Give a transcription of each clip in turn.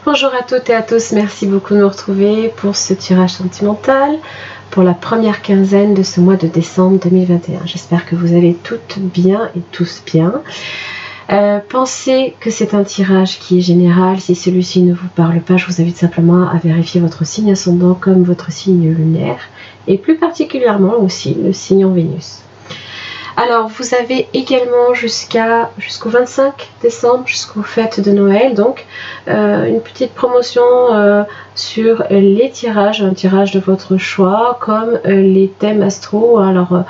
Bonjour à toutes et à tous, merci beaucoup de nous retrouver pour ce tirage sentimental pour la première quinzaine de ce mois de décembre 2021. J'espère que vous allez toutes bien et tous bien. Pensez que c'est un tirage qui est général. Si celui-ci ne vous parle pas, je vous invite simplement à vérifier votre signe ascendant comme votre signe lunaire et plus particulièrement aussi le signe en Vénus. Alors, vous avez également jusqu'au 25 décembre, jusqu'aux fêtes de Noël, donc une petite promotion sur les tirages, un tirage de votre choix, comme les thèmes astraux. Alors,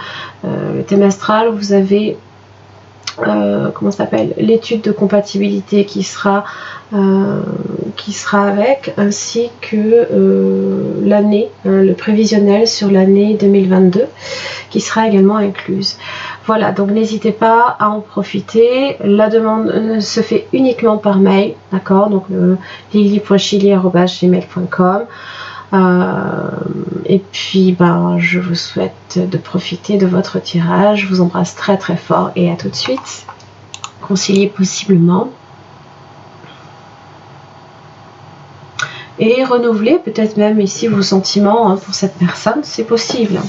le thème astral, vous avez comment ça s'appelle, l'étude de compatibilité qui sera avec, ainsi que l'année, le prévisionnel sur l'année 2022 qui sera également incluse. Voilà, donc n'hésitez pas à en profiter. La demande se fait uniquement par mail, d'accord, donc lily.chili@gmail.com. Et puis je vous souhaite de profiter de votre tirage. Je vous embrasse très très fort et à tout de suite. Concilier possiblement et renouveler peut-être même ici vos sentiments pour cette personne, c'est possible.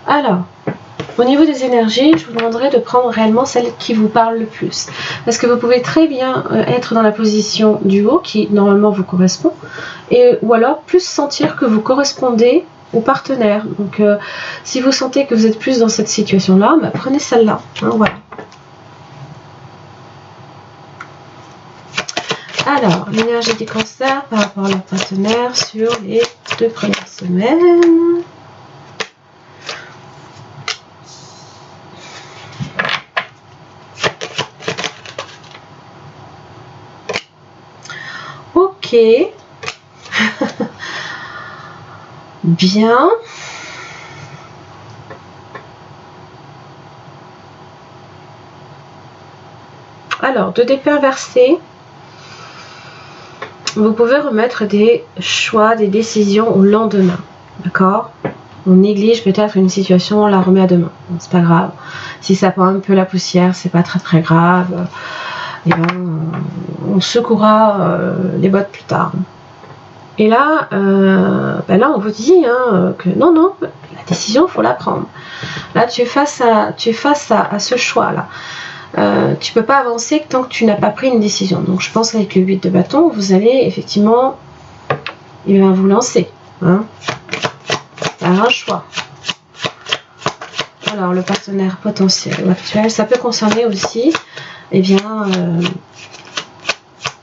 Alors, au niveau des énergies, je vous demanderai de prendre réellement celle qui vous parle le plus. Parce que vous pouvez très bien être dans la position du haut, qui normalement vous correspond, ou alors plus sentir que vous correspondez au partenaire. Donc, si vous sentez que vous êtes plus dans cette situation-là, prenez celle-là. Voilà. Alors, l'énergie des cancers par rapport à leur partenaire sur les 2 premières semaines. Ok. Bien. Alors, de départ inversé, vous pouvez remettre des choix, des décisions au lendemain. D'accord? On néglige peut-être une situation, on la remet à demain. Bon, c'est pas grave. Si ça prend un peu la poussière, c'est pas très très grave. On secourra les bottes plus tard. Et là, on vous dit que non, la décision, il faut la prendre. Là, tu es face à ce choix-là. Tu ne peux pas avancer tant que tu n'as pas pris une décision. Donc, je pense qu'avec le 8 de bâton, vous allez effectivement vous lancer. Faire un choix. Alors, le partenaire potentiel ou actuel, ça peut concerner aussi,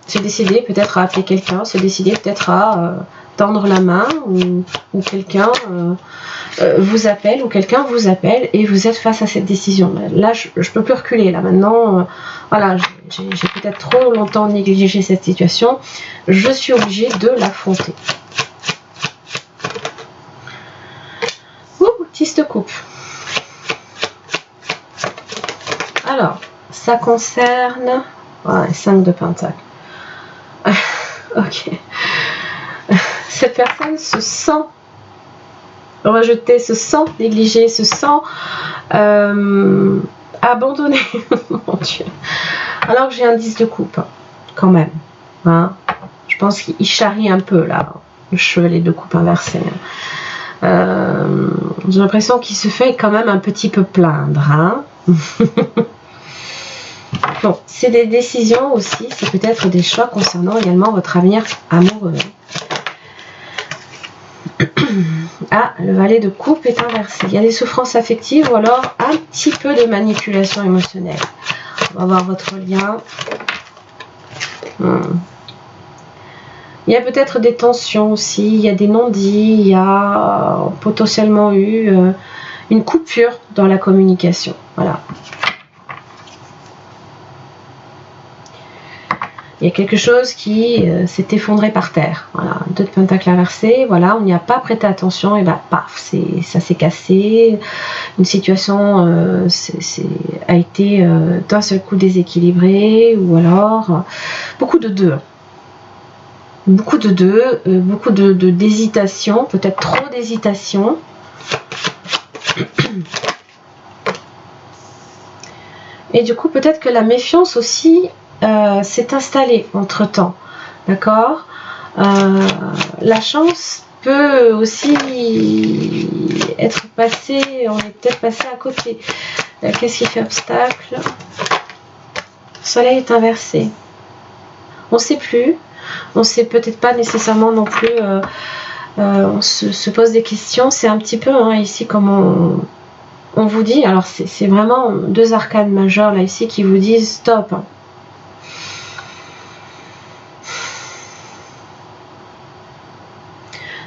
se décider peut-être à appeler quelqu'un, se décider peut-être à tendre la main ou quelqu'un vous appelle ou quelqu'un vous appelle et vous êtes face à cette décision. Là, je peux plus reculer. Là, maintenant, voilà, j'ai peut-être trop longtemps négligé cette situation. Je suis obligée de l'affronter. Petite coupe. Alors, ça concerne 5 de pentacle. Ok. Cette personne se sent rejetée, se sent négligée, se sent abandonnée. Mon Dieu. Alors que j'ai un 10 de coupe, quand même. Je pense qu'il charrie un peu là, le chevalet de coupe inversé. J'ai l'impression qu'il se fait quand même un petit peu plaindre. Bon, c'est des décisions aussi, c'est peut-être des choix concernant également votre avenir amoureux. Ah, le valet de coupe est inversé. Il y a des souffrances affectives ou alors un petit peu de manipulation émotionnelle. On va voir votre lien. Il y a peut-être des tensions aussi, il y a des non-dits, il y a potentiellement eu une coupure dans la communication. Voilà. Il y a quelque chose qui s'est effondré par terre. Voilà, 2 de pentacle inversé. Voilà, on n'y a pas prêté attention et paf, ça s'est cassé. Une situation a été d'un seul coup déséquilibrée, ou alors beaucoup de deux. Beaucoup d'hésitation, peut-être trop d'hésitation. Et du coup, peut-être que la méfiance aussi s'est installée entre-temps. D'accord? La chance peut aussi être passée, on est peut-être passé à côté. Qu'est-ce qui fait obstacle? Le soleil est inversé. On ne sait plus. On ne sait peut-être pas nécessairement non plus. On se pose des questions. C'est un petit peu ici comme on vous dit. Alors c'est vraiment 2 arcanes majeures là ici qui vous disent stop.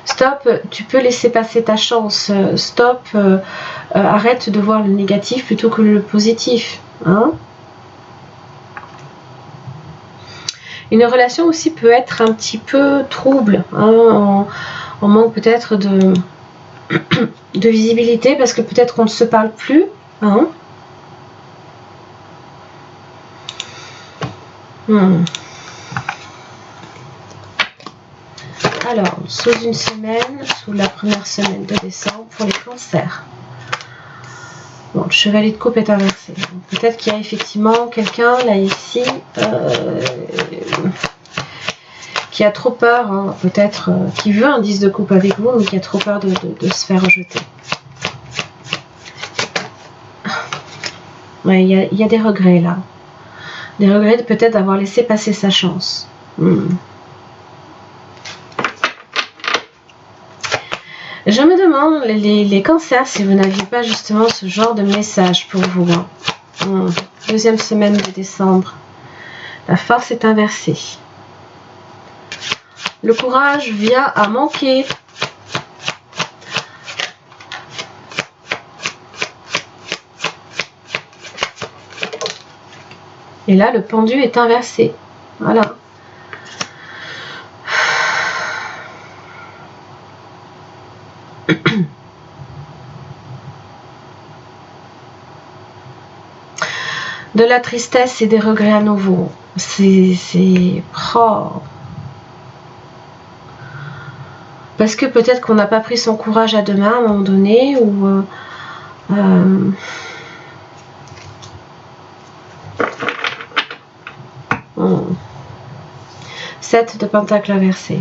Stop, tu peux laisser passer ta chance. Stop, arrête de voir le négatif plutôt que le positif. Hein? Une relation aussi peut être un petit peu trouble. Hein? On manque peut-être de visibilité parce que peut-être qu'on ne se parle plus. Hein? Alors, sous une semaine, sous la première semaine de décembre pour les cancers. Bon, le chevalier de coupe est inversé. Peut-être qu'il y a effectivement quelqu'un là ici qui a trop peur, hein, peut-être qui veut un 10 de coupe avec vous, mais qui a trop peur de se faire rejeter. Ouais, il y a des regrets là. Des regrets de peut-être avoir laissé passer sa chance. Je me demande, les cancers, si vous n'aviez pas justement ce genre de message pour vous. Deuxième semaine de décembre. La force est inversée. Le courage vient à manquer. Et là, le pendu est inversé. Voilà. De la tristesse et des regrets à nouveau. C'est... Oh. Parce que peut-être qu'on n'a pas pris son courage à deux mains à un moment donné, ou... 7 de pentacle inversé.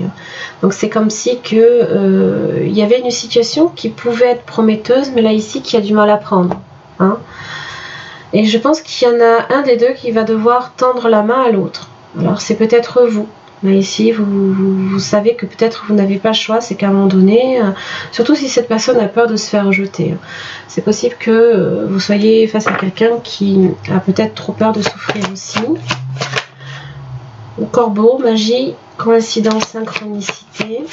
Donc c'est comme si que y avait une situation qui pouvait être prometteuse, mais là ici qui a du mal à prendre. Hein. Et je pense qu'il y en a un des deux qui va devoir tendre la main à l'autre. Alors c'est peut-être vous. Là ici, vous savez que peut-être vous n'avez pas le choix, c'est qu'à un moment donné, surtout si cette personne a peur de se faire rejeter, c'est possible que vous soyez face à quelqu'un qui a peut-être trop peur de souffrir aussi. Corbeau, magie, coïncidence, synchronicité.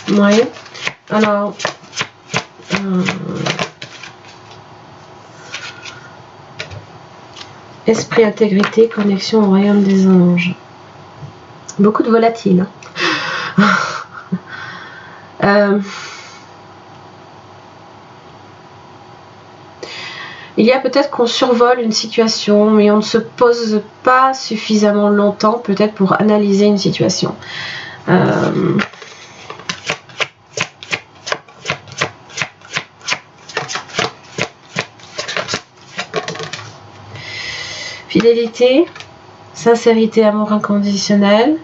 Oui. Alors, esprit, intégrité, connexion au royaume des anges. Beaucoup de volatiles. Il y a peut-être qu'on survole une situation, mais on ne se pose pas suffisamment longtemps, peut-être pour analyser une situation. Fidélité, sincérité, amour inconditionnel.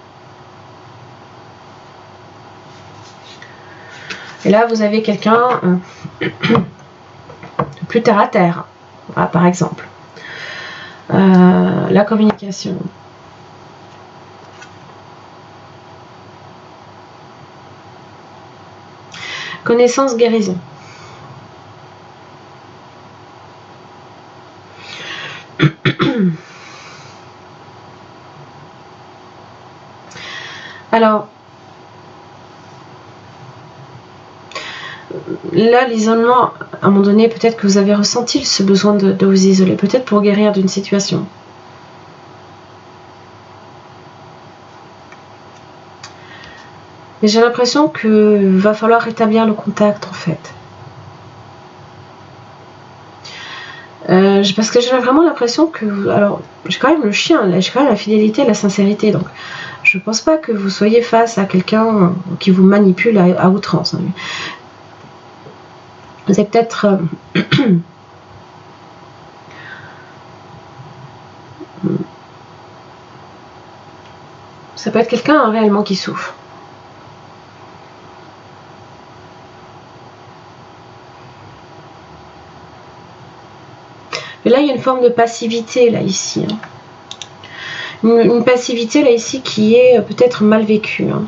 Et là, vous avez quelqu'un de plus terre à terre. Ah, par exemple, la communication. Connaissance, guérison. Alors, là, l'isolement, à un moment donné, peut-être que vous avez ressenti ce besoin de vous isoler, peut-être pour guérir d'une situation. Mais j'ai l'impression qu'il va falloir rétablir le contact, en fait. Parce que j'ai vraiment l'impression que... Alors, j'ai quand même le chien, là, j'ai quand même la fidélité, la sincérité, donc je ne pense pas que vous soyez face à quelqu'un qui vous manipule à outrance. Hein. Vous avez peut-être Ça peut être quelqu'un réellement qui souffre. Mais là, il y a une forme de passivité, là, ici. Hein. Une passivité, là, ici, qui est peut-être mal vécue. Hein.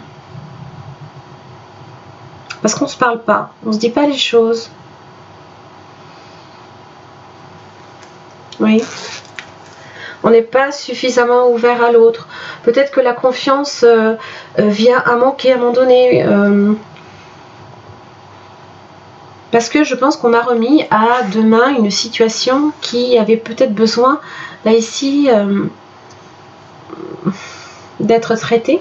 Parce qu'on ne se parle pas. On ne se dit pas les choses. Oui. On n'est pas suffisamment ouvert à l'autre. Peut-être que la confiance vient à manquer à un moment donné. Parce que je pense qu'on a remis à demain une situation qui avait peut-être besoin, là ici, d'être traitée.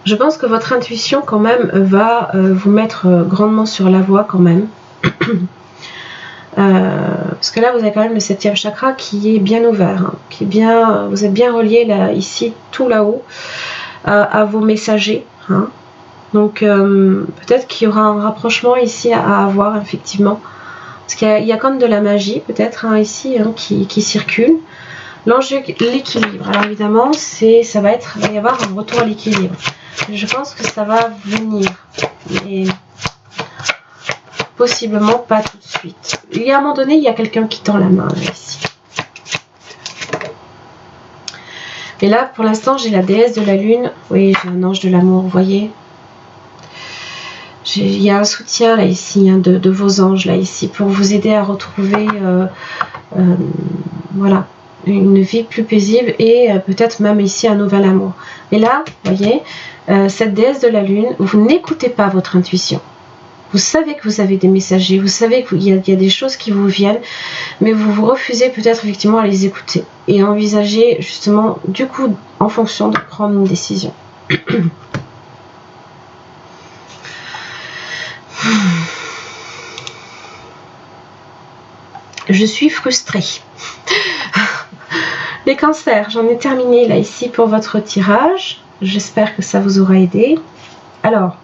Je pense que votre intuition quand même va vous mettre grandement sur la voie quand même. Parce que là vous avez quand même le 7e chakra qui est bien ouvert, hein, qui est bien, vous êtes bien relié là, ici, tout là-haut, à vos messagers. Hein. Donc peut-être qu'il y aura un rapprochement ici à avoir effectivement. Parce qu'il y a comme de la magie peut-être hein, ici hein, qui circule. L'enjeu, l'équilibre. Alors évidemment, il va y avoir un retour à l'équilibre. Je pense que ça va venir. Mais possiblement pas tout de suite. Il y a un moment donné, il y a quelqu'un qui tend la main là, ici. Et là, pour l'instant, j'ai la déesse de la lune. Oui, j'ai un ange de l'amour, vous voyez. Il y a un soutien là ici hein, de vos anges là ici pour vous aider à retrouver voilà, une vie plus paisible et peut-être même ici un nouvel amour. Et là, vous voyez, cette déesse de la lune, vous n'écoutez pas votre intuition. Vous savez que vous avez des messagers, vous savez qu'il y a des choses qui vous viennent, mais vous refusez peut-être effectivement à les écouter et envisager justement du coup en fonction de prendre une décision. Je suis frustrée. Les cancers, j'en ai terminé là ici pour votre tirage. J'espère que ça vous aura aidé. Alors,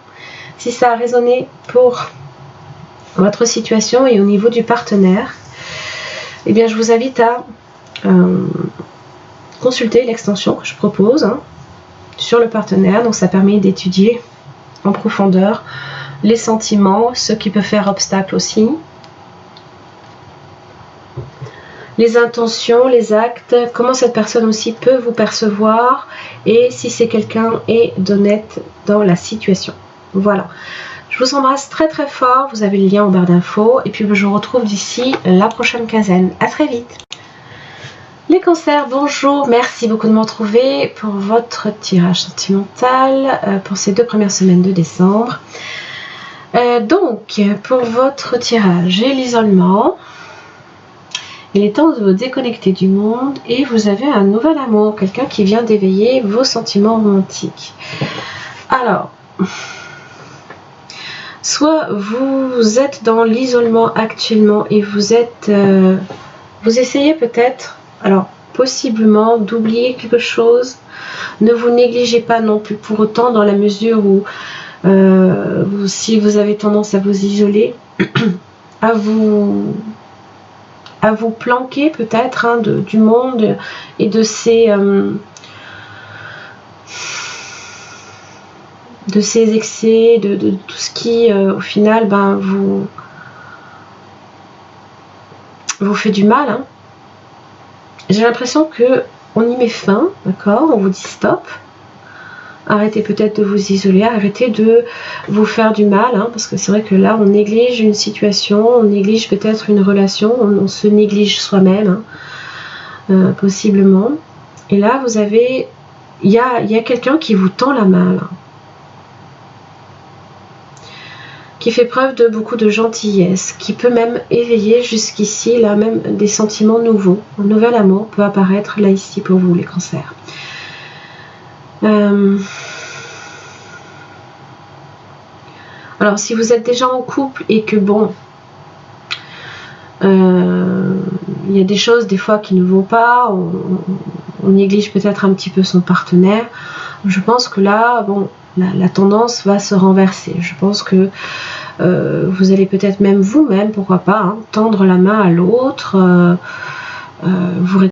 si ça a résonné pour votre situation et au niveau du partenaire, eh bien je vous invite à consulter l'extension que je propose hein, sur le partenaire. Donc ça permet d'étudier en profondeur les sentiments, ce qui peut faire obstacle aussi. Les intentions, les actes, comment cette personne aussi peut vous percevoir et si c'est quelqu'un d'honnête dans la situation. Voilà. Je vous embrasse très très fort, vous avez le lien en barre d'infos et puis je vous retrouve d'ici la prochaine quinzaine. À très vite. Les cancers, bonjour, merci beaucoup de me retrouver pour votre tirage sentimental pour ces 2 premières semaines de décembre. Donc, pour votre tirage, j'ai l'isolement. Il est temps de vous déconnecter du monde et vous avez un nouvel amour, quelqu'un qui vient d'éveiller vos sentiments romantiques. Alors, soit vous êtes dans l'isolement actuellement et vous essayez peut-être, alors possiblement d'oublier quelque chose. Ne vous négligez pas non plus pour autant dans la mesure où si vous avez tendance à vous isoler, à vous planquer peut-être hein, du monde et de ces excès, de tout ce qui au final vous fait du mal. Hein. J'ai l'impression que on y met fin, d'accord, on vous dit stop. Arrêtez peut-être de vous isoler, arrêtez de vous faire du mal, hein, parce que c'est vrai que là, on néglige une situation, on néglige peut-être une relation, on se néglige soi-même, hein, possiblement. Et là, vous avez, il y a quelqu'un qui vous tend la main, là, qui fait preuve de beaucoup de gentillesse, qui peut même éveiller jusqu'ici, là, même des sentiments nouveaux. Un nouvel amour peut apparaître là, ici, pour vous, les cancers. Alors si vous êtes déjà en couple et que bon, il il y a des choses des fois qui ne vont pas, on néglige peut-être un petit peu son partenaire. Je pense que là, bon, la tendance va se renverser. Je pense que vous allez peut-être même vous-même, pourquoi pas, hein, tendre la main à l'autre, vous